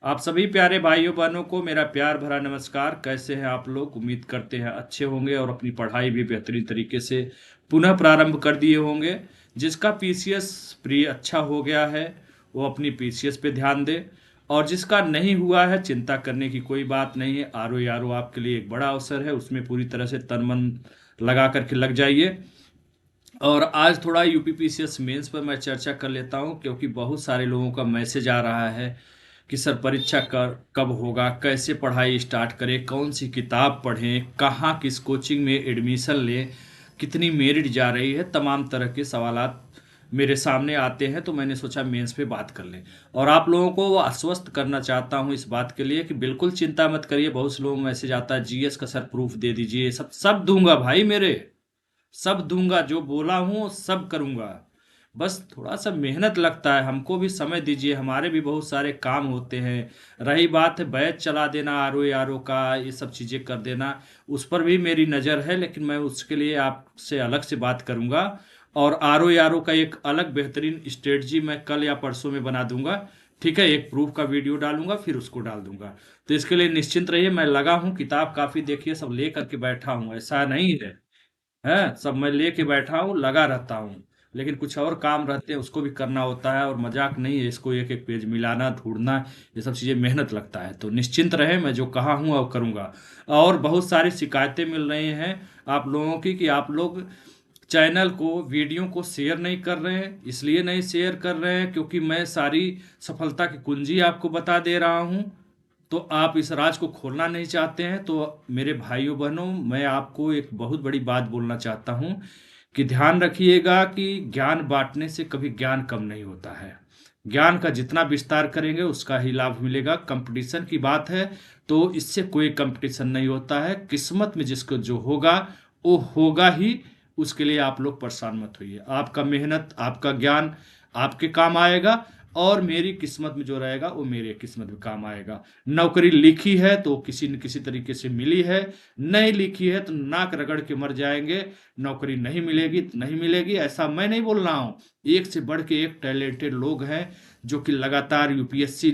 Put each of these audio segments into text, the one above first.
आप सभी प्यारे भाइयों बहनों को मेरा प्यार भरा नमस्कार। कैसे हैं आप लोग? उम्मीद करते हैं अच्छे होंगे और अपनी पढ़ाई भी बेहतरीन तरीके से पुनः प्रारंभ कर दिए होंगे। जिसका पीसीएस प्री अच्छा हो गया है वो अपनी पीसीएस पे ध्यान दे, और जिसका नहीं हुआ है चिंता करने की कोई बात नहीं है। आरो यारो आपके लिए एक बड़ा अवसर है, उसमें पूरी तरह से तन मन लगा करके लग जाइए। और आज थोड़ा यूपीपीसीएस मेंस पर मैं चर्चा कर लेता हूं, क्योंकि बहुत सारे लोगों का मैसेज आ रहा है कि सर परीक्षा कब होगा, कैसे पढ़ाई स्टार्ट करें, कौन सी किताब पढ़ें, कहाँ किस कोचिंग में एडमिशन लें, कितनी मेरिट जा रही है, तमाम तरह के सवालात मेरे सामने आते हैं। तो मैंने सोचा मेंस पे बात कर लें, और आप लोगों को वो आश्वस्त करना चाहता हूँ इस बात के लिए कि बिल्कुल चिंता मत करिए। बहुत से लोगों को मैसेज आता है जीएस का सर प्रूफ दे दीजिए, सब सब दूंगा भाई मेरे, सब दूंगा, जो बोला हूँ सब करूंगा। बस थोड़ा सा मेहनत लगता है, हमको भी समय दीजिए, हमारे भी बहुत सारे काम होते हैं। रही बात है बैच चला देना, आर ओ आर ओ का ये सब चीज़ें कर देना, उस पर भी मेरी नज़र है, लेकिन मैं उसके लिए आपसे अलग से बात करूंगा। और आर ओ आर ओ का एक अलग बेहतरीन स्ट्रेटजी मैं कल या परसों में बना दूंगा। ठीक है, एक प्रूफ का वीडियो डालूंगा फिर उसको डाल दूंगा। तो इसके लिए निश्चिंत रहिए, मैं लगा हूँ, किताब काफ़ी देखिए सब ले करके बैठा हूँ, ऐसा नहीं है सब मैं लेके बैठा हूँ, लगा रहता हूँ। लेकिन कुछ और काम रहते हैं, उसको भी करना होता है, और मजाक नहीं है इसको एक एक पेज मिलाना ढूंढना, ये सब चीज़ें मेहनत लगता है। तो निश्चिंत रहे, मैं जो कहा हूँ वो करूँगा। और बहुत सारी शिकायतें मिल रही हैं आप लोगों की कि आप लोग चैनल को वीडियो को शेयर नहीं कर रहे हैं। इसलिए नहीं शेयर कर रहे हैं क्योंकि मैं सारी सफलता की कुंजी आपको बता दे रहा हूँ, तो आप इस राज को खोलना नहीं चाहते हैं। तो मेरे भाइयों बहनों, मैं आपको एक बहुत बड़ी बात बोलना चाहता हूं कि ध्यान रखिएगा कि ज्ञान बांटने से कभी ज्ञान कम नहीं होता है। ज्ञान का जितना विस्तार करेंगे उसका ही लाभ मिलेगा। कंपटीशन की बात है तो इससे कोई कंपटीशन नहीं होता है, किस्मत में जिसको जो होगा वो होगा ही। उसके लिए आप लोग परेशान मत होइए, आपका मेहनत आपका ज्ञान आपके काम आएगा, और मेरी किस्मत में जो रहेगा वो मेरे किस्मत में काम आएगा। नौकरी लिखी है तो किसी न किसी तरीके से मिली है, नहीं लिखी है तो नाक रगड़ के मर जाएंगे। नौकरी नहीं मिलेगी तो नहीं मिलेगी, ऐसा मैं नहीं बोल रहा हूँ। एक से बढ़ के एक टैलेंटेड लोग हैं जो कि लगातार यूपीएससी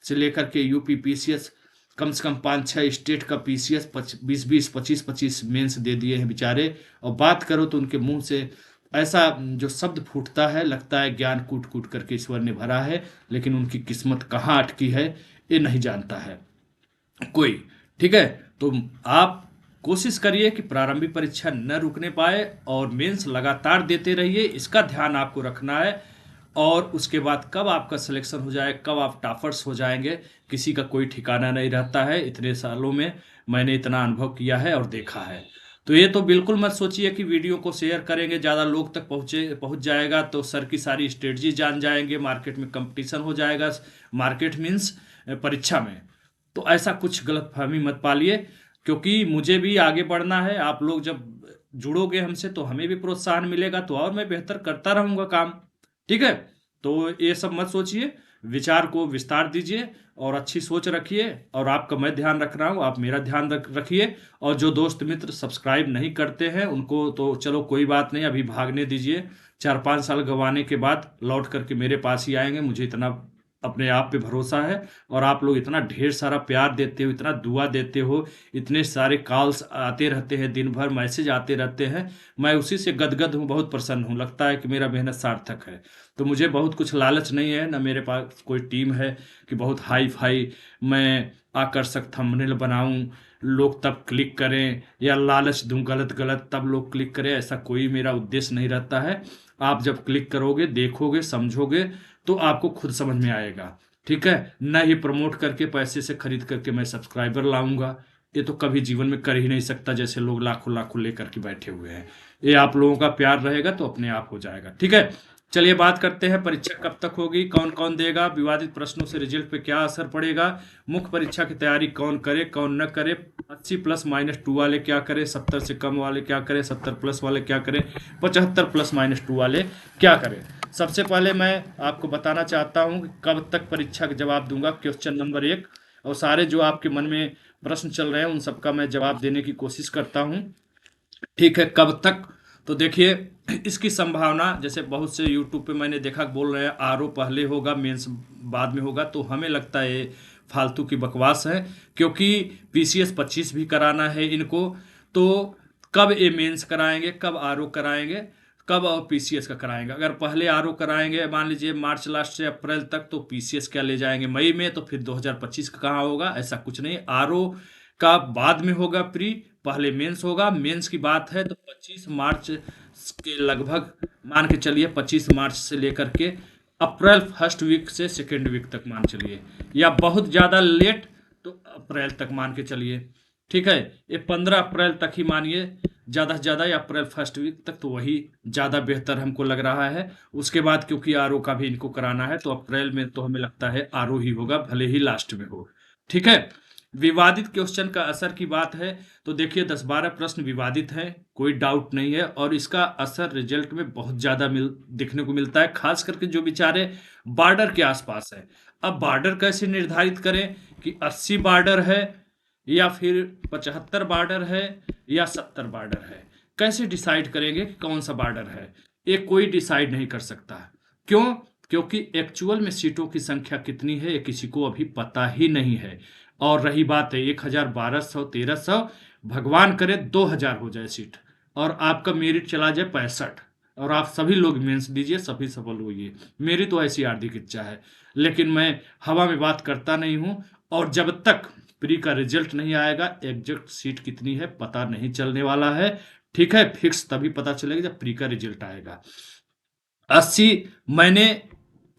से लेकर के यूपी पीसीएस, कम से कम 5-6 स्टेट का पीसीएस 20-20 25-25 मेंस दे दिए हैं बेचारे। और बात करो तो उनके मुंह से ऐसा जो शब्द फूटता है, लगता है ज्ञान कूट कूट करके ईश्वर ने भरा है, लेकिन उनकी किस्मत कहाँ अटकी है ये नहीं जानता है कोई। ठीक है, तो आप कोशिश करिए कि प्रारंभिक परीक्षा न रुकने पाए, और मेंस लगातार देते रहिए, इसका ध्यान आपको रखना है। और उसके बाद कब आपका सिलेक्शन हो जाए, कब आप टॉपर्स हो जाएंगे, किसी का कोई ठिकाना नहीं रहता है। इतने सालों में मैंने इतना अनुभव किया है और देखा है। तो ये तो बिल्कुल मत सोचिए कि वीडियो को शेयर करेंगे ज़्यादा लोग तक पहुँच जाएगा तो सर की सारी स्ट्रेटजी जान जाएंगे, मार्केट में कंपटीशन हो जाएगा। मार्केट मीन्स परीक्षा में। तो ऐसा कुछ गलतफहमी मत पालिए, क्योंकि मुझे भी आगे बढ़ना है। आप लोग जब जुड़ोगे हमसे तो हमें भी प्रोत्साहन मिलेगा, तो और मैं बेहतर करता रहूंगा काम। ठीक है, तो ये सब मत सोचिए, विचार को विस्तार दीजिए और अच्छी सोच रखिए। और आपका मैं ध्यान रख रहा हूँ, आप मेरा ध्यान रखिए। और जो दोस्त मित्र सब्सक्राइब नहीं करते हैं उनको तो चलो कोई बात नहीं, अभी भागने दीजिए। 4-5 साल गंवाने के बाद लौट करके मेरे पास ही आएंगे, मुझे इतना अपने आप पे भरोसा है। और आप लोग इतना ढेर सारा प्यार देते हो, इतना दुआ देते हो, इतने सारे कॉल्स आते रहते हैं, दिन भर मैसेज आते रहते हैं, मैं उसी से गदगद हूँ, बहुत प्रसन्न हूँ, लगता है कि मेरा मेहनत सार्थक है। तो मुझे बहुत कुछ लालच नहीं है, ना मेरे पास कोई टीम है कि बहुत हाई फाई मैं आकर्षक थंबनेल बनाऊं, लोग तब क्लिक करें, या लालच दूं गलत गलत तब लोग क्लिक करें, ऐसा कोई मेरा उद्देश्य नहीं रहता है। आप जब क्लिक करोगे, देखोगे, समझोगे, तो आपको खुद समझ में आएगा। ठीक है, न ही प्रमोट करके पैसे से खरीद करके मैं सब्सक्राइबर लाऊंगा, ये तो कभी जीवन में कर ही नहीं सकता, जैसे लोग लाखों लाखों लेकर के बैठे हुए हैं। ये आप लोगों का प्यार रहेगा तो अपने आप हो जाएगा। ठीक है, चलिए बात करते हैं परीक्षा कब तक होगी, कौन कौन देगा, विवादित प्रश्नों से रिजल्ट पे क्या असर पड़ेगा, मुख्य परीक्षा की तैयारी कौन करे कौन न करे, 80+-2 वाले क्या करें, 70 से कम वाले क्या करें, 70+ वाले क्या करें, 75+-2 वाले क्या करें। सबसे पहले मैं आपको बताना चाहता हूं कि कब तक परीक्षा का जवाब दूंगा, क्वेश्चन नंबर 1। और सारे जो आपके मन में प्रश्न चल रहे हैं उन सबका मैं जवाब देने की कोशिश करता हूं। ठीक है, कब तक? तो देखिए, इसकी संभावना, जैसे बहुत से यूट्यूब पे मैंने देखा बोल रहे हैं आरओ पहले होगा मेंस बाद में होगा, तो हमें लगता है फालतू की बकवास है, क्योंकि पीसीएस 25 भी कराना है इनको। तो कब ये मेंस कराएंगे, कब आरओ कराएंगे, कब और पीसीएस का कराएंगे? अगर पहले आरओ कराएंगे मान लीजिए मार्च लास्ट से अप्रैल तक, तो पीसीएस क्या ले जाएंगे मई में, तो फिर 2025 का कहाँ होगा? ऐसा कुछ नहीं, आरओ का बाद में होगा प्री, पहले मेंस होगा। मेंस की बात है तो 25 मार्च के लगभग मान के चलिए, 25 मार्च से लेकर के अप्रैल फर्स्ट वीक से सेकेंड वीक तक मान चलिए, या बहुत ज़्यादा लेट तो अप्रैल तक मान के चलिए। ठीक है, ये 15 अप्रैल तक ही मानिए ज़्यादा से ज़्यादा, या अप्रैल फर्स्ट वीक तक, तो वही ज़्यादा बेहतर हमको लग रहा है। उसके बाद क्योंकि आरओ का भी इनको कराना है, तो अप्रैल में तो हमें लगता है आरओ ही होगा, भले ही लास्ट में हो। ठीक है। विवादित क्वेश्चन का असर की बात है तो देखिए 10-12 प्रश्न विवादित हैं, कोई डाउट नहीं है, और इसका असर रिजल्ट में बहुत ज्यादा दिखने को मिलता है, खास करके जो बेचारे बॉर्डर के आसपास है। अब बॉर्डर कैसे निर्धारित करें कि 80 बॉर्डर है या फिर 75 बॉर्डर है या 70 बॉर्डर है? कैसे डिसाइड करेंगे कि कौन सा बॉर्डर है? ये कोई डिसाइड नहीं कर सकता। क्यों? क्योंकि एक्चुअल में सीटों की संख्या कितनी है ये किसी को अभी पता ही नहीं है। और रही बात है 1000, 1200, 1300, भगवान करे 2000 हो जाए सीट और आपका मेरिट चला जाए 65, और आप सभी लोग मेंस दीजिए, सभी सफल होइए। मेरी तो ऐसी हार्दिक इच्छा है, लेकिन मैं हवा में बात करता नहीं हूं, और जब तक प्री का रिजल्ट नहीं आएगा एग्जैक्ट सीट कितनी है पता नहीं चलने वाला है। ठीक है, फिक्स तभी पता चलेगा जब प्री का रिजल्ट आएगा। 80 मैंने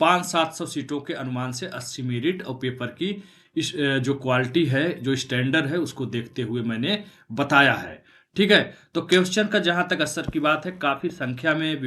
500-700 सीटों के अनुमान से 80 मेरिट और पेपर की जो क्वालिटी है, जो स्टैंडर्ड है, उसको देखते हुए मैंने बताया है। ठीक है, तो क्वेश्चन का जहां तक असर की बात है, काफी संख्या में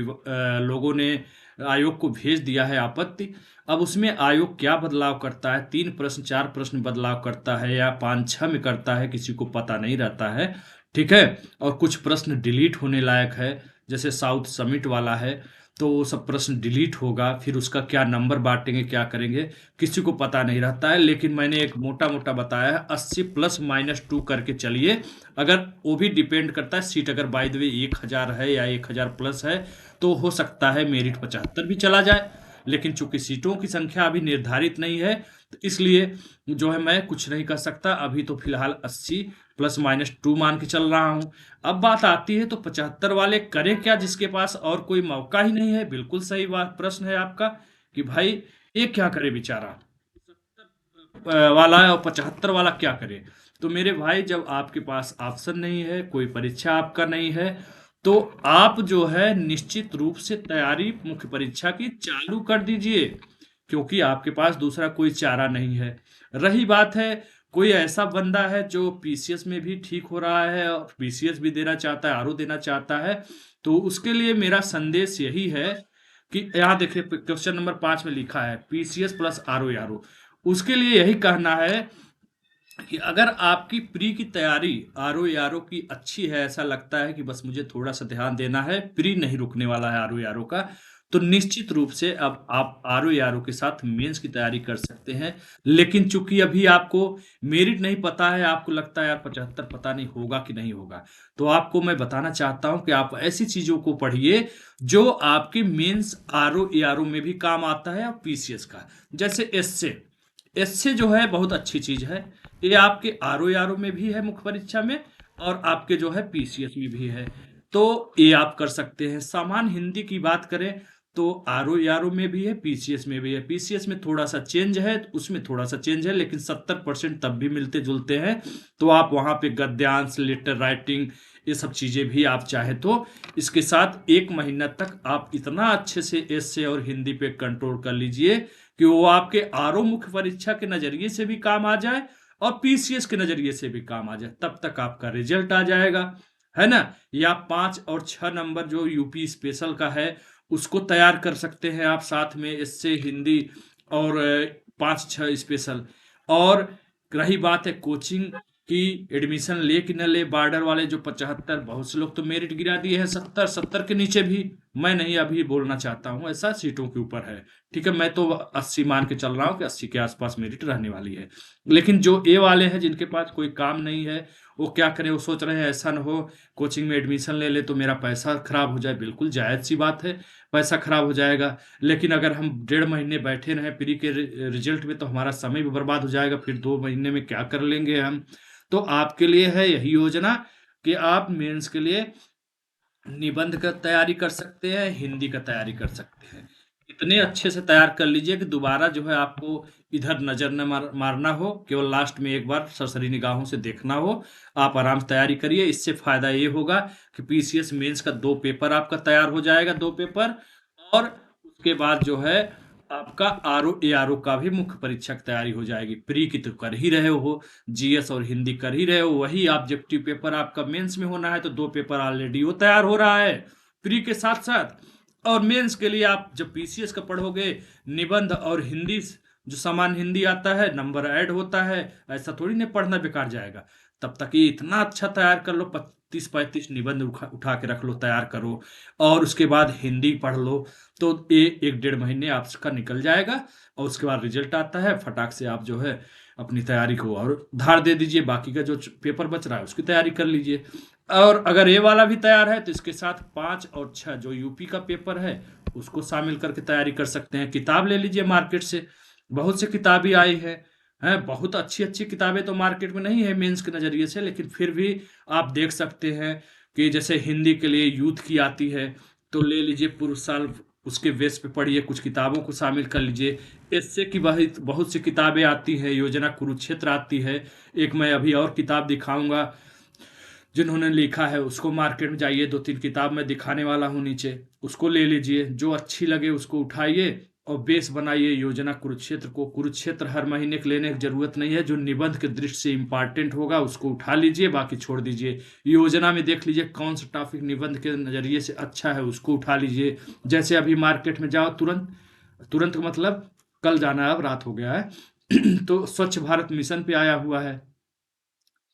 लोगों ने आयोग को भेज दिया है आपत्ति। अब उसमें आयोग क्या बदलाव करता है, 3 प्रश्न 4 प्रश्न बदलाव करता है या 5-6 में करता है, किसी को पता नहीं रहता है। ठीक है, और कुछ प्रश्न डिलीट होने लायक है, जैसे साउथ समिट वाला है, तो वो सब प्रश्न डिलीट होगा, फिर उसका क्या नंबर बांटेंगे, क्या करेंगे, किसी को पता नहीं रहता है। लेकिन मैंने एक मोटा मोटा बताया है, 80 प्लस -2 करके चलिए। अगर वो भी डिपेंड करता है सीट, अगर बाय द वे 1000 है या 1000 प्लस है, तो हो सकता है मेरिट 75 भी चला जाए। लेकिन चूंकि सीटों की संख्या अभी निर्धारित नहीं है, तो इसलिए जो है मैं कुछ नहीं कर सकता। अभी तो फिलहाल 80 +-2 मान के चल रहा हूं। अब बात आती है तो 75 वाले करें क्या, जिसके पास और कोई मौका ही नहीं है? बिल्कुल सही बात प्रश्न है आपका कि भाई ये क्या करे बेचारा, 70 वाला और 75 वाला क्या करे? तो मेरे भाई, जब आपके पास ऑप्शन नहीं है, कोई परीक्षा आपका नहीं है, तो आप जो है निश्चित रूप से तैयारी मुख्य परीक्षा की चालू कर दीजिए, क्योंकि आपके पास दूसरा कोई चारा नहीं है। रही बात है कोई ऐसा बंदा है जो पीसीएस में भी ठीक हो रहा है और पीसीएस भी देना चाहता है, आरओ देना चाहता है, तो उसके लिए मेरा संदेश यही है कि यहाँ देखिए क्वेश्चन नंबर 5 में लिखा है पीसीएस प्लस आरओ आरओ। उसके लिए यही कहना है कि अगर आपकी प्री की तैयारी आरओ आरओ की अच्छी है, ऐसा लगता है कि बस मुझे थोड़ा सा ध्यान देना है, प्री नहीं रुकने वाला है आरओ आरओ का, तो निश्चित रूप से अब आप आरओ आरओ के साथ मेंस की तैयारी कर सकते हैं। लेकिन चूंकि अभी आपको मेरिट नहीं पता है, आपको लगता है यार 75 पता नहीं होगा कि नहीं होगा, तो आपको मैं बताना चाहता हूं कि आप ऐसी चीजों को पढ़िए जो आपके मेंस आरओ आरओ में भी काम आता है, और पीसीएस का, जैसे एससे। एससे जो है बहुत अच्छी चीज है, ये आपके आरओ आरओ में भी है मुख्य परीक्षा में, और आपके जो है पीसीएस में भी है, तो ये आप कर सकते हैं। सामान्य हिंदी की बात करें तो आरओ आरओ में भी है, पीसीएस में भी है। पीसीएस में थोड़ा सा चेंज है, उसमें थोड़ा सा चेंज है, लेकिन 70% तब भी मिलते जुलते हैं। तो आप वहां पे गद्यांश, लेटर राइटिंग, ये सब चीजें भी आप चाहे तो इसके साथ 1 महीना तक आप इतना अच्छे से एस और हिंदी पे कंट्रोल कर लीजिए कि वो आपके आरओ मुख्य परीक्षा के नजरिए से भी काम आ जाए और पीसीएस के नजरिए से भी काम आ जाए, तब तक आपका रिजल्ट आ जाएगा, है ना। या 5 और 6 नंबर जो यूपी स्पेशल का है उसको तैयार कर सकते हैं आप साथ में, इससे हिंदी और 5-6 स्पेशल। और रही बात है कोचिंग की, एडमिशन ले कि न ले, बॉर्डर वाले जो 75, बहुत से लोग तो मेरिट गिरा दिए हैं 70 के नीचे भी, मैं नहीं अभी बोलना चाहता हूँ, ऐसा सीटों के ऊपर है। ठीक है, मैं तो 80 मान के चल रहा हूँ कि 80 के आसपास मेरिट रहने वाली है। लेकिन जो ए वाले हैं जिनके पास कोई काम नहीं है, वो क्या करें, वो सोच रहे हैं ऐसा ना हो कोचिंग में एडमिशन ले ले तो मेरा पैसा खराब हो जाए। बिल्कुल जायज़ सी बात है, पैसा खराब हो जाएगा। लेकिन अगर हम 1.5 महीने बैठे रहें प्री के रिजल्ट में, तो हमारा समय भी बर्बाद हो जाएगा। फिर 2 महीने में क्या कर लेंगे हम। तो आपके लिए है यही योजना कि आप मेंस के लिए निबंध का तैयारी कर सकते हैं, हिंदी का तैयारी कर सकते हैं। इतने अच्छे से तैयार कर लीजिए कि दोबारा जो है आपको इधर नज़र न मारना हो, केवल लास्ट में एक बार सरसरी निगाहों से देखना हो। आप आराम से तैयारी करिए, इससे फ़ायदा ये होगा कि पीसीएस मेंस का 2 पेपर आपका तैयार हो जाएगा, 2 पेपर। और उसके बाद जो है आपका आरओ एआरओ का भी मुख्य परीक्षा की तैयारी हो जाएगी। प्री की तो कर ही रहे हो, जीएस और हिंदी कर ही रहे हो, वही ऑब्जेक्टिव पेपर आपका मेंस में होना है, तो 2 पेपर ऑलरेडी वो तैयार हो रहा है प्री के साथ-साथ। और मेंस के लिए आप जब पीसीएस का पढ़ोगे, निबंध और हिंदी जो सामान्य हिंदी आता है, नंबर ऐड होता है, ऐसा थोड़ी ना पढ़ना बेकार जाएगा। तब तक ये इतना अच्छा तैयार कर लो, 35-35 निबंध उठा के रख लो, तैयार करो। और उसके बाद हिंदी पढ़ लो, तो ये 1-1.5 महीने आपका निकल जाएगा। और उसके बाद रिजल्ट आता है, फटाक से आप जो है अपनी तैयारी को और धार दे दीजिए, बाकी का जो पेपर बच रहा है उसकी तैयारी कर लीजिए। और अगर ये वाला भी तैयार है तो इसके साथ 5 और 6 जो यूपी का पेपर है उसको शामिल करके तैयारी कर सकते हैं। किताब ले लीजिए मार्केट से, बहुत सी किताबें आई हैं, बहुत अच्छी अच्छी किताबें तो मार्केट में नहीं है मेंस के नज़रिए से, लेकिन फिर भी आप देख सकते हैं कि जैसे हिंदी के लिए यूथ की आती है, तो ले लीजिए पूर्व साल उसके बेस पे पढ़िए, कुछ किताबों को शामिल कर लीजिए। इससे की बहुत बहुत सी किताबें आती हैं, योजना कुरुक्षेत्र आती है। एक मैं अभी और किताब दिखाऊंगा जिन्होंने लिखा है, उसको मार्केट में जाइए, 2-3 किताब मैं दिखाने वाला हूँ नीचे, उसको ले लीजिए, जो अच्छी लगे उसको उठाइए और बेस बनाइए योजना कुरुक्षेत्र को। कुरुक्षेत्र हर महीने के लेने की जरूरत नहीं है, जो निबंध के दृष्टि से इंपॉर्टेंट होगा उसको उठा लीजिए, बाकी छोड़ दीजिए। योजना में देख लीजिए कौन सा टॉपिक निबंध के नजरिए से अच्छा है, उसको उठा लीजिए। जैसे अभी मार्केट में जाओ तुरंत, तुरंत का मतलब कल जाना है, अब रात हो गया है तो स्वच्छ भारत मिशन पे आया हुआ है,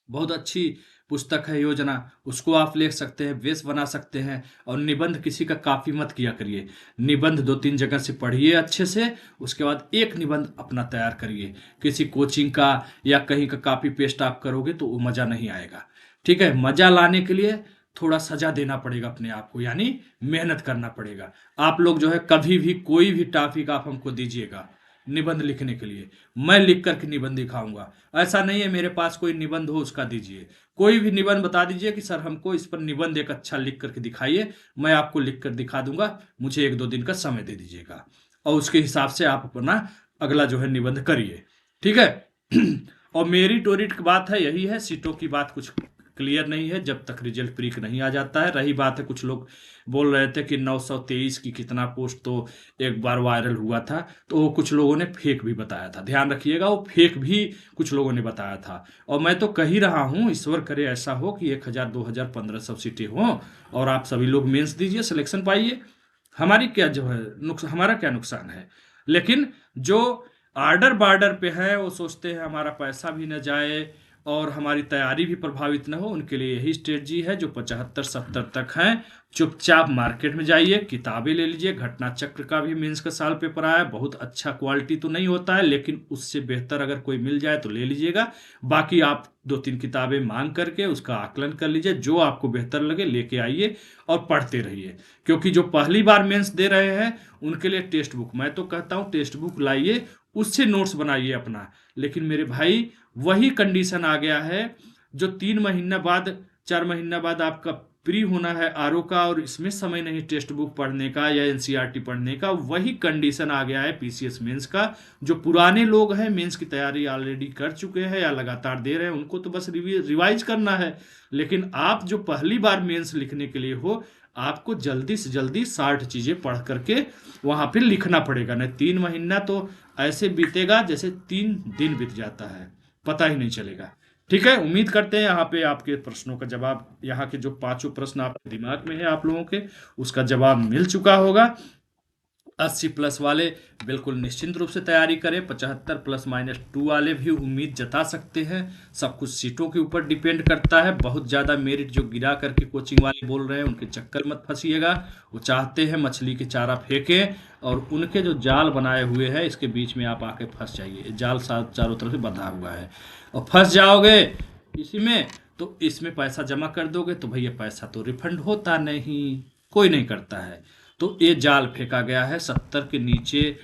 बहुत अच्छी पुस्तक है योजना, उसको आप ले सकते हैं, बेस बना सकते हैं। और निबंध किसी का कॉपी मत किया करिए, निबंध 2-3 जगह से पढ़िए अच्छे से, उसके बाद एक निबंध अपना तैयार करिए। किसी कोचिंग का या कहीं का कॉपी पेस्ट आप करोगे तो वो मज़ा नहीं आएगा। ठीक है, मज़ा लाने के लिए थोड़ा सजा देना पड़ेगा अपने आप को, यानी मेहनत करना पड़ेगा। आप लोग जो है कभी भी कोई भी टॉपिक आप हमको दीजिएगा निबंध लिखने के लिए, मैं लिख करके निबंध दिखाऊंगा। ऐसा नहीं है मेरे पास कोई निबंध हो उसका दीजिए, कोई भी निबंध बता दीजिए कि सर हमको इस पर निबंध एक अच्छा लिख करके दिखाइए, मैं आपको लिख कर दिखा दूंगा, मुझे 1-2 दिन का समय दे दीजिएगा। और उसके हिसाब से आप अपना अगला जो है निबंध करिए। ठीक है और मेरिट ओरिट की बात है, यही है, सीटों की बात कुछ क्लियर नहीं है जब तक रिजल्ट प्री नहीं आ जाता है। रही बात है, कुछ लोग बोल रहे थे कि 923 की कितना पोस्ट तो एक बार वायरल हुआ था, तो वो कुछ लोगों ने फेक भी बताया था। ध्यान रखिएगा, वो फेक भी कुछ लोगों ने बताया था। और मैं तो कह ही रहा हूँ, ईश्वर करे ऐसा हो कि 1000, 2000, 1500 सीटें हों और आप सभी लोग मेंस दीजिए, सिलेक्शन पाइए। हमारी क्या जो है हमारा क्या नुकसान है। लेकिन जो आर्डर बार्डर पे है वो सोचते हैं हमारा पैसा भी न जाए और हमारी तैयारी भी प्रभावित न हो, उनके लिए यही स्ट्रेटजी है जो 75-70 तक हैं। चुपचाप मार्केट में जाइए, किताबें ले लीजिए। घटना चक्र का भी मेंस का साल पेपर आया, बहुत अच्छा क्वालिटी तो नहीं होता है, लेकिन उससे बेहतर अगर कोई मिल जाए तो ले लीजिएगा। बाकी आप 2-3 किताबें मांग करके उसका आकलन कर लीजिए, जो आपको बेहतर लगे लेके आइए और पढ़ते रहिए। क्योंकि जो पहली बार मेंस दे रहे हैं उनके लिए टेक्स्ट बुक, मैं तो कहता हूँ टेक्स्ट बुक लाइए, उससे नोट्स बनाइए अपना। लेकिन मेरे भाई वही कंडीशन आ गया है जो 3 महीना बाद, 4 महीना बाद आपका प्री होना है आरओ का, और इसमें समय नहीं टेक्स्ट बुक पढ़ने का या एनसीईआरटी पढ़ने का। वही कंडीशन आ गया है पीसीएस मेंस का। जो पुराने लोग हैं, मेंस की तैयारी ऑलरेडी कर चुके हैं या लगातार दे रहे हैं, उनको तो बस रिवाइज करना है। लेकिन आप जो पहली बार मेंस लिखने के लिए हो, आपको जल्दी से जल्दी 60 चीजें पढ़ करके वहां पे लिखना पड़ेगा। नहीं 3 महीना तो ऐसे बीतेगा जैसे 3 दिन बीत जाता है, पता ही नहीं चलेगा। ठीक है, उम्मीद करते हैं यहाँ पे आपके प्रश्नों का जवाब, यहाँ के जो 5 प्रश्न आपके दिमाग में है आप लोगों के, उसका जवाब मिल चुका होगा। 80 प्लस वाले बिल्कुल निश्चिंत रूप से तैयारी करें। 75 प्लस माइनस 2 वाले भी उम्मीद जता सकते हैं। सब कुछ सीटों के ऊपर डिपेंड करता है। बहुत ज़्यादा मेरिट जो गिरा करके कोचिंग वाले बोल रहे हैं उनके चक्कर मत फंसिएगा। वो चाहते हैं मछली के चारा फेंकें और उनके जो जाल बनाए हुए हैं इसके बीच में आप आके फंस जाइए। जाल चारों तरफ से बंधा हुआ है और फंस जाओगे इसी में, तो इसमें पैसा जमा कर दोगे तो भैया पैसा तो रिफंड होता नहीं, कोई नहीं करता है। तो ये जाल फेंका गया है 70 के नीचे।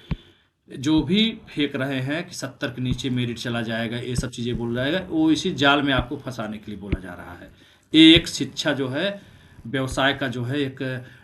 जो भी फेंक रहे हैं कि 70 के नीचे मेरिट चला जाएगा, ये सब चीज़ें बोल जाएगा, वो इसी जाल में आपको फंसाने के लिए बोला जा रहा है। ये एक शिक्षा जो है व्यवसाय का जो है एक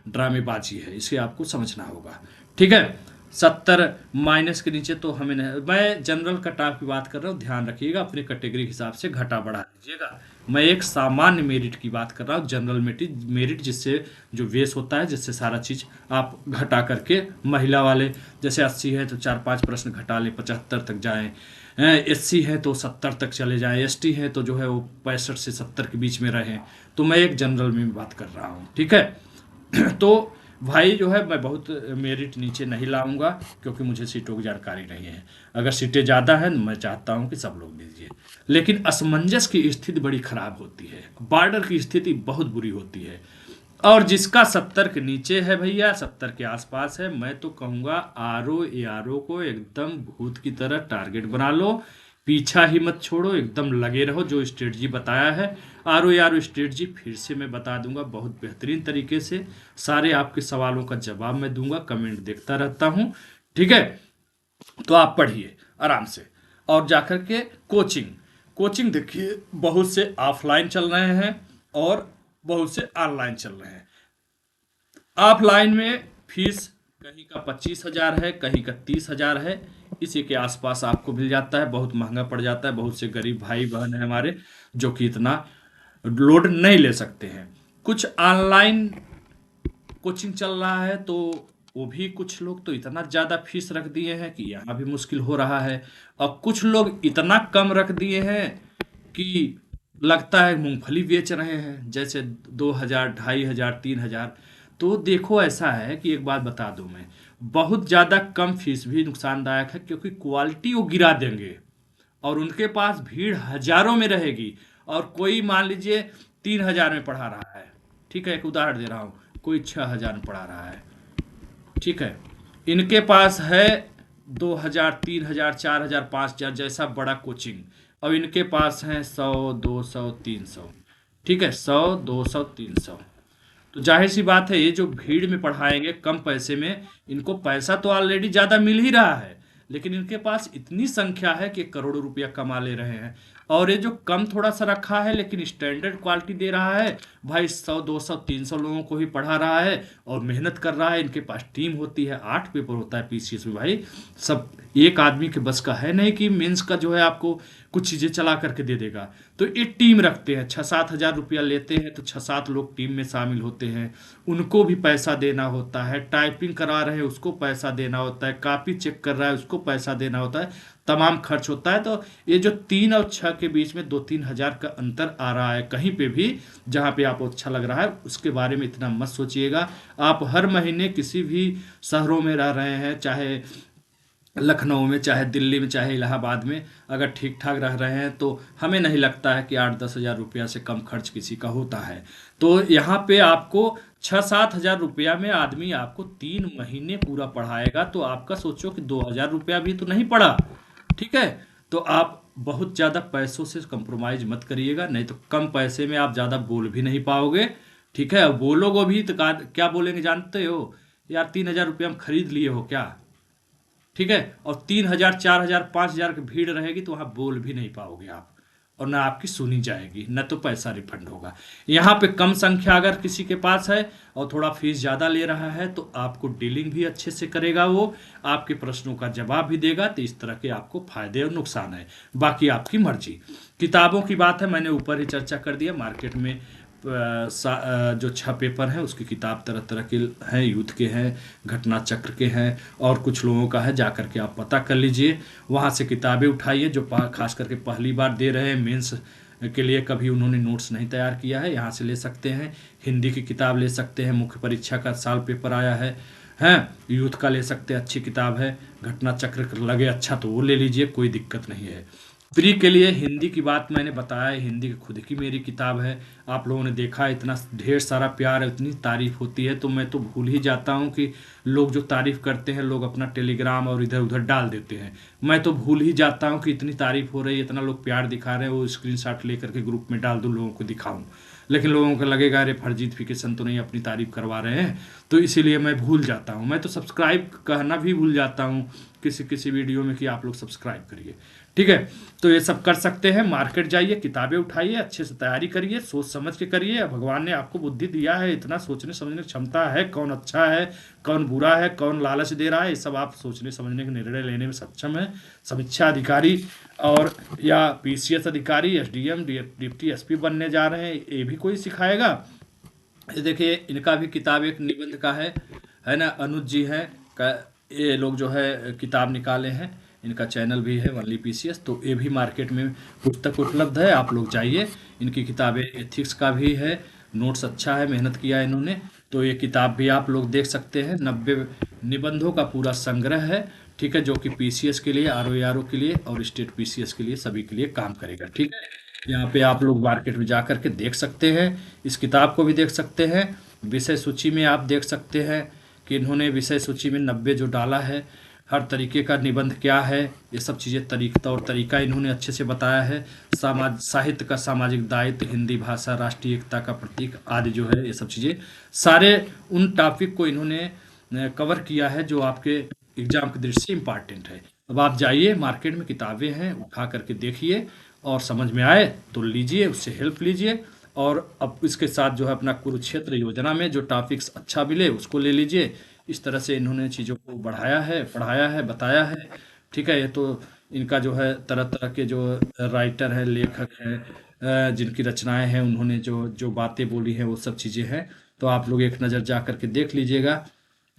ड्रामेबाजी है, इसे आपको समझना होगा। ठीक है, 70 माइनस के नीचे तो हमें नहीं, मैं जनरल कट ऑफ की बात कर रहा हूँ, ध्यान रखिएगा अपने कैटेगरी के हिसाब से घटा बढ़ा लीजिएगा। मैं एक सामान्य मेरिट की बात कर रहा हूँ, जनरल मेरिट जिससे जो बेस होता है, जिससे सारा चीज़ आप घटा करके, महिला वाले जैसे 80 है तो 4-5 प्रश्न घटा ले 75 तक जाएं, SC है तो 70 तक चले जाएं, ST है तो जो है वो 65 से 70 के बीच में रहें। तो मैं एक जनरल में बात कर रहा हूँ, ठीक है। तो भाई जो है मैं बहुत मेरिट नीचे नहीं लाऊंगा क्योंकि मुझे सीटों की जानकारी नहीं है। अगर सीटें ज़्यादा हैं मैं चाहता हूं कि सब लोग दीजिए, लेकिन असमंजस की स्थिति बड़ी खराब होती है, बॉर्डर की स्थिति बहुत बुरी होती है। और जिसका 70 के नीचे है भैया, 70 के आसपास है, मैं तो कहूँगा ARO को एकदम भूत की तरह टारगेट बना लो, पीछा ही मत छोड़ो, एकदम लगे रहो। जो स्ट्रेटजी बताया है ARO स्ट्रेटजी फिर से मैं बता दूंगा बहुत बेहतरीन तरीके से। सारे आपके सवालों का जवाब मैं दूंगा, कमेंट देखता रहता हूँ, ठीक है। तो आप पढ़िए आराम से और जाकर के कोचिंग कोचिंग देखिए, बहुत से ऑफलाइन चल रहे हैं और बहुत से ऑनलाइन चल रहे हैं। ऑफलाइन में फीस कहीं का 25,000 है, कहीं का 30,000 है, इसी के आसपास आपको मिल जाता है। बहुत महंगा पड़ जाता है, बहुत से गरीब भाई बहन हैं हमारे जो कि इतना लोड नहीं ले सकते हैं। कुछ ऑनलाइन कोचिंग चल रहा है तो वो भी कुछ लोग तो इतना ज़्यादा फीस रख दिए हैं कि यहाँ भी मुश्किल हो रहा है, और कुछ लोग इतना कम रख दिए हैं कि लगता है मूंगफली बेच रहे हैं, जैसे 2,000, 2,500, 3,000। तो देखो ऐसा है कि एक बात बता दूं मैं, बहुत ज़्यादा कम फीस भी नुकसानदायक है क्योंकि क्वालिटी वो गिरा देंगे और उनके पास भीड़ हजारों में रहेगी। और कोई मान लीजिए 3,000 में पढ़ा रहा है, ठीक है, एक उदाहरण दे रहा हूँ, कोई 6,000 में पढ़ा रहा है, ठीक है। इनके पास है 2,000, 3,000, 4,000, 5,000 जैसा बड़ा कोचिंग, अब इनके पास है 100, 200, 300, ठीक है, 100, 200, 300। तो जाहिर सी बात है ये जो भीड़ में पढ़ाएंगे कम पैसे में, इनको पैसा तो ऑलरेडी ज़्यादा मिल ही रहा है, लेकिन इनके पास इतनी संख्या है कि करोड़ों रुपया कमा ले रहे हैं। और ये जो कम थोड़ा सा रखा है लेकिन स्टैंडर्ड क्वालिटी दे रहा है, भाई 100, 200, 300 लोगों को ही पढ़ा रहा है और मेहनत कर रहा है। इनके पास टीम होती है, 8 पेपर होता है PCS में भाई, सब एक आदमी के बस का है नहीं कि मेंस का जो है आपको कुछ चीज़ें चला करके दे देगा। तो ये टीम रखते हैं, 6-7 हज़ार रुपया लेते हैं तो 6-7 लोग टीम में शामिल होते हैं, उनको भी पैसा देना होता है, टाइपिंग करा रहे हैं उसको पैसा देना होता है, कॉपी चेक कर रहा है उसको पैसा देना होता है, तमाम खर्च होता है। तो ये जो 3 और 6 के बीच में 2-3 हज़ार का अंतर आ रहा है कहीं पे भी जहाँ पे आपको अच्छा लग रहा है, उसके बारे में इतना मत सोचिएगा। आप हर महीने किसी भी शहरों में रह रहे हैं, चाहे लखनऊ में, चाहे दिल्ली में, चाहे इलाहाबाद में, अगर ठीक ठाक रह रहे हैं तो हमें नहीं लगता है कि 8-10 हज़ार रुपया से कम खर्च किसी का होता है। तो यहाँ पे आपको 6-7 हज़ार रुपया में आदमी आपको 3 महीने पूरा पढ़ाएगा, तो आपका सोचो कि 2,000 रुपया भी तो नहीं पड़ा, ठीक है। तो आप बहुत ज़्यादा पैसों से कंप्रोमाइज़ मत करिएगा, नहीं तो कम पैसे में आप ज़्यादा बोल भी नहीं पाओगे, ठीक है। और बोलोगे भी तो क्या बोलेंगे जानते हो, यार 3,000 रुपया में खरीद लिए हो क्या, ठीक है। और 3,000, 4,000, 5,000 की भीड़ रहेगी तो वहां बोल भी नहीं पाओगे आप, और ना आपकी सुनी जाएगी, न तो पैसा रिफंड होगा। यहाँ पे कम संख्या अगर किसी के पास है और थोड़ा फीस ज़्यादा ले रहा है तो आपको डीलिंग भी अच्छे से करेगा, वो आपके प्रश्नों का जवाब भी देगा। तो इस तरह के आपको फायदे और नुकसान है, बाकी आपकी मर्जी। किताबों की बात है, मैंने ऊपर ही चर्चा कर दिया। मार्केट में जो 6 पेपर हैं उसकी किताब तरह तरह के हैं, यूथ के हैं, घटना चक्र के हैं, और कुछ लोगों का है, जा करके आप पता कर लीजिए, वहाँ से किताबें उठाइए। जो खास करके पहली बार दे रहे हैं मेंस के लिए, कभी उन्होंने नोट्स नहीं तैयार किया है, यहाँ से ले सकते हैं। हिंदी की किताब ले सकते हैं, मुख्य परीक्षा का साल पेपर आया है, हैं। यूथ का ले सकते हैं, अच्छी किताब है। घटना चक्र लगे अच्छा तो वो ले लीजिए, कोई दिक्कत नहीं है। प्री के लिए हिंदी की बात मैंने बताया, हिंदी की खुद की मेरी किताब है। आप लोगों ने देखा है, इतना ढेर सारा प्यार है, इतनी तारीफ होती है, तो मैं तो भूल ही जाता हूँ कि लोग जो तारीफ करते हैं लोग अपना टेलीग्राम और इधर उधर डाल देते हैं। मैं तो भूल ही जाता हूँ कि इतनी तारीफ हो रही है, इतना लोग प्यार दिखा रहे हैं, वो स्क्रीनशॉट लेकर के ग्रुप में डाल दूँ, लोगों को दिखाऊं। लेकिन लोगों को लगेगा अरे फर्जीफिकेशन तो नहीं, अपनी तारीफ करवा रहे हैं, तो इसीलिए मैं भूल जाता हूँ। मैं तो सब्सक्राइब कहना भी भूल जाता हूँ किसी किसी वीडियो में कि आप लोग सब्सक्राइब करिए। ठीक है, तो ये सब कर सकते हैं। मार्केट जाइए, किताबें उठाइए, अच्छे से तैयारी करिए, सोच समझ के करिए। भगवान ने आपको बुद्धि दिया है, इतना सोचने समझने की क्षमता है, कौन अच्छा है कौन बुरा है, कौन लालच दे रहा है, ये सब आप सोचने समझने के निर्णय लेने में सक्षम है। समीक्षा अधिकारी और या पीसीएस अधिकारी, एसडीएम, डिप्टी एसपी बनने जा रहे हैं, ये भी कोई सिखाएगा। ये देखिए, इनका भी किताब एक निबंध का है ना, अनुज जी हैं का, ये लोग जो है किताब निकाले हैं। इनका चैनल भी है वनली पीसीएस, तो ये भी मार्केट में पुस्तक उपलब्ध है, आप लोग जाइए। इनकी किताबें एथिक्स का भी है, नोट्स अच्छा है, मेहनत किया है इन्होंने। तो ये किताब भी आप लोग देख सकते हैं। 90 निबंधों का पूरा संग्रह है। ठीक है, जो कि पीसीएस के लिए, आरओ के लिए और स्टेट पीसीएस के लिए, सभी के लिए काम करेगा। ठीक है, यहाँ पे आप लोग मार्केट में जा कर के देख सकते हैं, इस किताब को भी देख सकते हैं। विषय सूची में आप देख सकते हैं कि इन्होंने विषय सूची में 90 जो डाला है, हर तरीके का निबंध क्या है, ये सब चीज़ें तरीका और तरीका इन्होंने अच्छे से बताया है। समाज साहित्य का सामाजिक दायित्व, हिंदी भाषा राष्ट्रीय एकता का प्रतीक आदि जो है, ये सब चीज़ें सारे उन टॉपिक को इन्होंने कवर किया है जो आपके एग्जाम की दृष्टि से इम्पॉर्टेंट है। अब आप जाइए, मार्केट में किताबें हैं, उठा करके देखिए, और समझ में आए तो लीजिए, उससे हेल्प लीजिए। और अब इसके साथ जो है अपना कुरुक्षेत्र योजना में जो टॉपिक्स अच्छा मिले उसको ले लीजिए। इस तरह से इन्होंने चीज़ों को बढ़ाया है, पढ़ाया है, बताया है। ठीक है, ये तो इनका जो है तरह तरह के जो राइटर है, लेखक हैं, जिनकी रचनाएं हैं, उन्होंने जो जो बातें बोली हैं वो सब चीज़ें हैं। तो आप लोग एक नज़र जा करके देख लीजिएगा।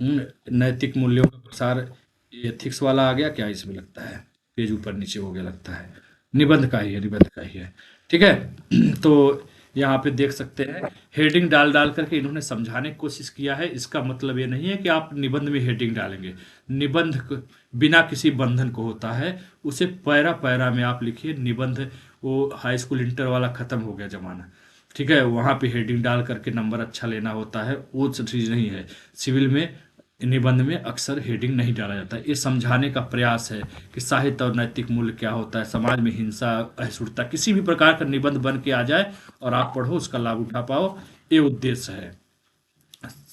नैतिक मूल्यों का प्रसार, एथिक्स वाला आ गया क्या इसमें, लगता है पेज ऊपर नीचे हो गया लगता है। निबंध का ही है, निबंध का ही है। ठीक है तो यहाँ पे देख सकते हैं, हेडिंग डाल डाल करके इन्होंने समझाने की कोशिश किया है। इसका मतलब ये नहीं है कि आप निबंध में हेडिंग डालेंगे। निबंध बिना किसी बंधन को होता है, उसे पैरा पैरा में आप लिखिए निबंध। वो हाई स्कूल इंटर वाला खत्म हो गया जमाना। ठीक है, वहाँ पे हेडिंग डाल करके नंबर अच्छा लेना होता है, वो चीज़ नहीं है। सिविल में निबंध में अक्सर हेडिंग नहीं डाला जाता है। ये समझाने का प्रयास है कि साहित्य और नैतिक मूल्य क्या होता है, समाज में हिंसा, असहिष्णुता, किसी भी प्रकार का निबंध बन के आ जाए और आप पढ़ो, उसका लाभ उठा पाओ, ये उद्देश्य है।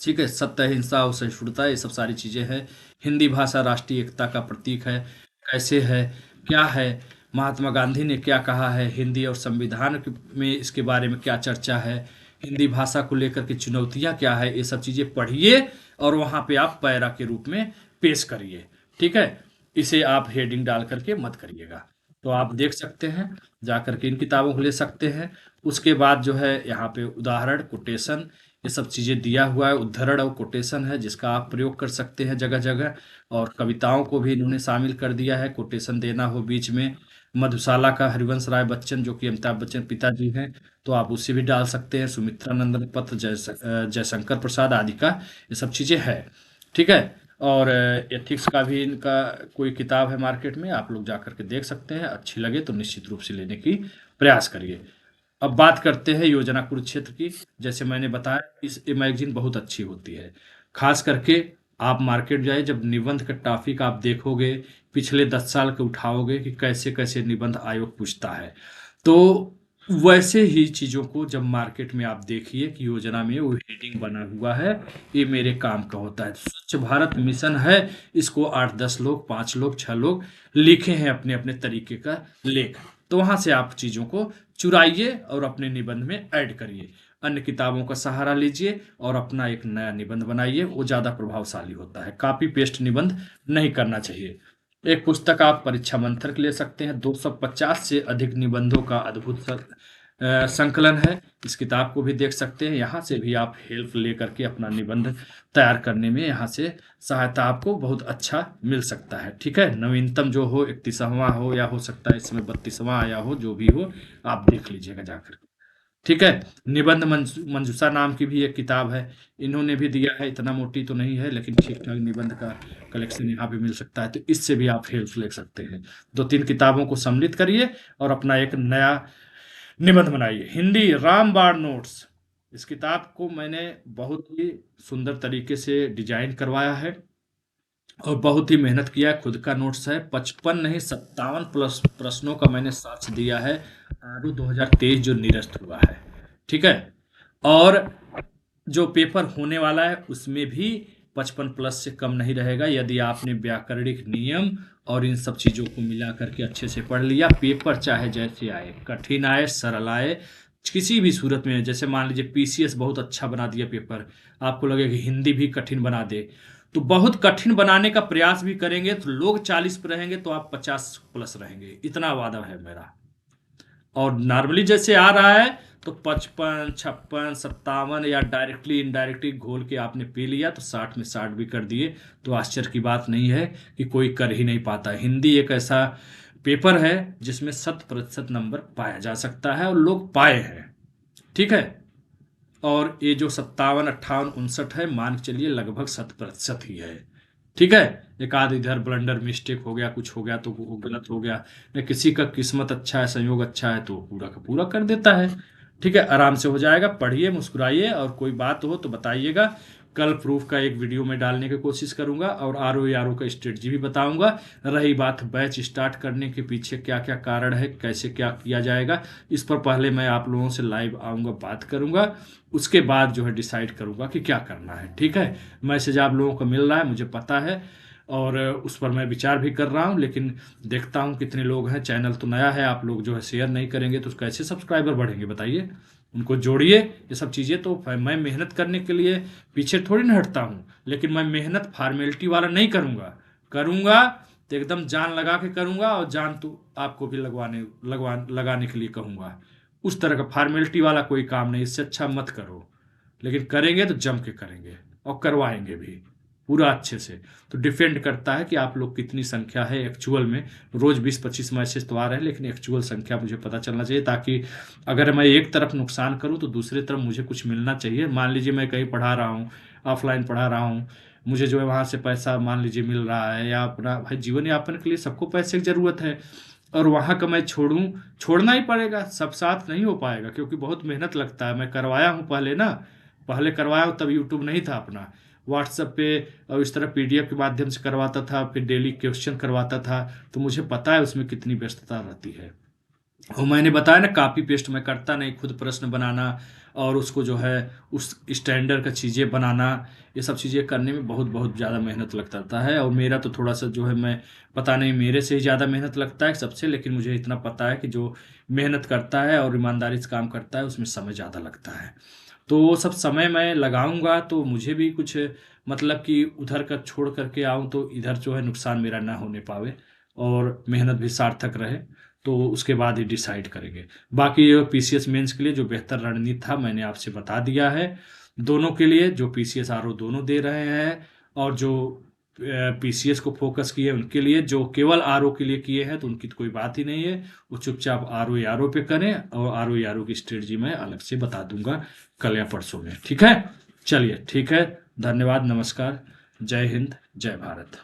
ठीक है, सत्य, अहिंसा और सहिष्णुता, ये सब सारी चीज़ें हैं। हिंदी भाषा राष्ट्रीय एकता का प्रतीक है, कैसे है, क्या है, महात्मा गांधी ने क्या कहा है, हिंदी और संविधान में इसके बारे में क्या चर्चा है, हिंदी भाषा को लेकर के चुनौतियाँ क्या है, ये सब चीज़ें पढ़िए और वहाँ पे आप पैरा के रूप में पेश करिए। ठीक है, इसे आप हेडिंग डाल करके मत करिएगा। तो आप देख सकते हैं, जा करके इन किताबों को ले सकते हैं। उसके बाद जो है यहाँ पे उदाहरण, कोटेशन, ये सब चीज़ें दिया हुआ है। उद्धरण और कोटेशन है जिसका आप प्रयोग कर सकते हैं जगह जगह। और कविताओं को भी इन्होंने शामिल कर दिया है, कोटेशन देना हो बीच में। मधुशाला का हरिवंश राय बच्चन, जो कि अमिताभ बच्चन पिताजी हैं, तो आप उसे भी डाल सकते हैं। सुमित्रा नंदन पत्र, जयशंकर प्रसाद आदि का ये सब चीज़ें है। ठीक है, और एथिक्स का भी इनका कोई किताब है मार्केट में, आप लोग जा करके देख सकते हैं। अच्छी लगे तो निश्चित रूप से लेने की प्रयास करिए। अब बात करते हैं योजना कुरुक्षेत्र की। जैसे मैंने बताया, ये मैगजीन बहुत अच्छी होती है। खास करके आप मार्केट जाए, जब निबंध का टॉपिक आप देखोगे, पिछले 10 साल के उठाओगे कि कैसे कैसे निबंध आयोग पूछता है, तो वैसे ही चीज़ों को जब मार्केट में आप देखिए कि योजना में वो हेडिंग बना हुआ है, ये मेरे काम का होता है। स्वच्छ भारत मिशन है, इसको 8-10 लोग, 5 लोग, 6 लोग लिखे हैं अपने अपने तरीके का लेख। तो वहाँ से आप चीज़ों को चुराइए और अपने निबंध में ऐड करिए। अन्य किताबों का सहारा लीजिए और अपना एक नया निबंध बनाइए, वो ज़्यादा प्रभावशाली होता है। कॉपी पेस्ट निबंध नहीं करना चाहिए। एक पुस्तक आप परीक्षा मंथन के ले सकते हैं, 250 से अधिक निबंधों का अद्भुत संकलन है। इस किताब को भी देख सकते हैं। यहाँ से भी आप हेल्प ले करके अपना निबंध तैयार करने में यहाँ से सहायता आपको बहुत अच्छा मिल सकता है। ठीक है, नवीनतम जो हो 31वां हो, या हो सकता है इसमें 32वां आया हो, जो भी हो आप देख लीजिएगा जाकर। ठीक है। निबंध मंजूषा नाम की भी एक किताब है, इन्होंने भी दिया है, इतना मोटी तो नहीं है लेकिन ठीक ठाक निबंध का कलेक्शन यहाँ पे मिल सकता है, तो इससे भी आप हेल्प ले सकते हैं। दो तीन किताबों को सम्मिलित करिए और अपना एक नया निबंध बनाइए। हिंदी रामबाण नोट्स, इस किताब को मैंने बहुत ही सुंदर तरीके से डिजाइन करवाया है और बहुत ही मेहनत किया है। खुद का नोट्स है, 55 नहीं 57 प्लस प्रश्नों का मैंने साक्ष्य दिया है। आरओ 2023 जो निरस्त हुआ है, ठीक है। और जो पेपर होने वाला है उसमें भी 55 प्लस से कम नहीं रहेगा, यदि आपने व्याकरणिक नियम और इन सब चीजों को मिला करके अच्छे से पढ़ लिया। पेपर चाहे जैसे आए, कठिन आए सरल आए, किसी भी सूरत में, जैसे मान लीजिए पीसीएस बहुत अच्छा बना दिया पेपर, आपको लगे कि हिंदी भी कठिन बना दे, तो बहुत कठिन बनाने का प्रयास भी करेंगे तो लोग 40 पे रहेंगे तो आप 50 प्लस रहेंगे, इतना वादा है मेरा। और नॉर्मली जैसे आ रहा है तो 55 56 57 या डायरेक्टली इनडायरेक्टली घोल के आपने पी लिया तो 60 में 60 भी कर दिए, तो आश्चर्य की बात नहीं है कि कोई कर ही नहीं पाता। हिंदी एक ऐसा पेपर है जिसमें 100% नंबर पाया जा सकता है और लोग पाए हैं, ठीक है। और ये जो 57 58 59 है, मान के चलिए लगभग 100% ही है, ठीक है। एक आध इधर ब्लंडर मिस्टेक हो गया, कुछ हो गया तो वो गलत हो गया, या किसी का किस्मत अच्छा है, संयोग अच्छा है तो पूरा का पूरा कर देता है, ठीक है। आराम से हो जाएगा। पढ़िए, मुस्कुराइए, और कोई बात हो तो बताइएगा। कल प्रूफ का एक वीडियो में डालने की कोशिश करूंगा और आरओ का स्ट्रेटजी भी बताऊंगा। रही बात बैच स्टार्ट करने के पीछे क्या क्या कारण है, कैसे क्या किया जाएगा, इस पर पहले मैं आप लोगों से लाइव आऊंगा, बात करूंगा, उसके बाद जो है डिसाइड करूंगा कि क्या करना है, ठीक है। मैसेज आप लोगों को मिल रहा है, मुझे पता है, और उस पर मैं विचार भी कर रहा हूँ, लेकिन देखता हूँ कितने लोग हैं। चैनल तो नया है, आप लोग जो है शेयर नहीं करेंगे तो कैसे सब्सक्राइबर बढ़ेंगे बताइए। उनको जोड़िए, ये सब चीज़ें। तो मैं मेहनत करने के लिए पीछे थोड़ी ना हटता हूँ, लेकिन मैं मेहनत फॉर्मेलिटी वाला नहीं करूँगा। करूँगा तो एकदम जान लगा के करूँगा, और जान तो आपको भी लगाने के लिए कहूँगा। उस तरह का फॉर्मेलिटी वाला कोई काम नहीं, इससे अच्छा मत करो। लेकिन करेंगे तो जम के करेंगे और करवाएंगे भी पूरा अच्छे से। तो डिपेंड करता है कि आप लोग कितनी संख्या है एक्चुअल में। रोज 20-25 मैसेज तो आ रहे हैं, लेकिन एक्चुअल संख्या मुझे पता चलना चाहिए, ताकि अगर मैं एक तरफ नुकसान करूं तो दूसरी तरफ मुझे कुछ मिलना चाहिए। मान लीजिए मैं कहीं पढ़ा रहा हूं, ऑफलाइन पढ़ा रहा हूं, मुझे जो है वहां से पैसा मान लीजिए मिल रहा है, या अपना भाई जीवन यापन के लिए सबको पैसे की जरूरत है, और वहां का मैं छोड़ना ही पड़ेगा, सब साथ नहीं हो पाएगा, क्योंकि बहुत मेहनत लगता है। मैं करवाया हूं पहले ना, पहले करवाया हूं तब यूट्यूब नहीं था अपना, व्हाट्सएप पे और इस तरह पीडीएफ के माध्यम से करवाता था, फिर डेली क्वेश्चन करवाता था, तो मुझे पता है उसमें कितनी व्यस्तता रहती है। और मैंने बताया ना, कॉपी पेस्ट मैं करता नहीं, खुद प्रश्न बनाना और उसको जो है उस स्टैंडर्ड का चीज़ें बनाना, ये सब चीज़ें करने में बहुत बहुत ज़्यादा मेहनत लगता है। और मेरा तो थोड़ा सा जो है, मैं पता नहीं मेरे से ही ज़्यादा मेहनत लगता है सबसे, लेकिन मुझे इतना पता है कि जो मेहनत करता है और ईमानदारी से काम करता है उसमें समय ज़्यादा लगता है। तो वो सब समय मैं लगाऊंगा तो मुझे भी कुछ, मतलब कि उधर का छोड़ करके आऊं तो इधर जो है नुकसान मेरा ना होने पावे और मेहनत भी सार्थक रहे, तो उसके बाद ही डिसाइड करेंगे। बाकी पीसीएस मेंस के लिए जो बेहतर रणनीति था मैंने आपसे बता दिया है। दोनों के लिए, जो पीसीएस आरओ दोनों दे रहे हैं, और जो पीसीएस को फोकस किए उनके लिए, जो केवल आरओ के लिए किए हैं तो उनकी तो कोई बात ही नहीं है, वो चुपचाप आरओ पे करें, और आरओ की स्ट्रेटजी मैं अलग से बता दूंगा कल या परसों में, ठीक है। चलिए ठीक है, धन्यवाद, नमस्कार, जय हिंद, जय भारत।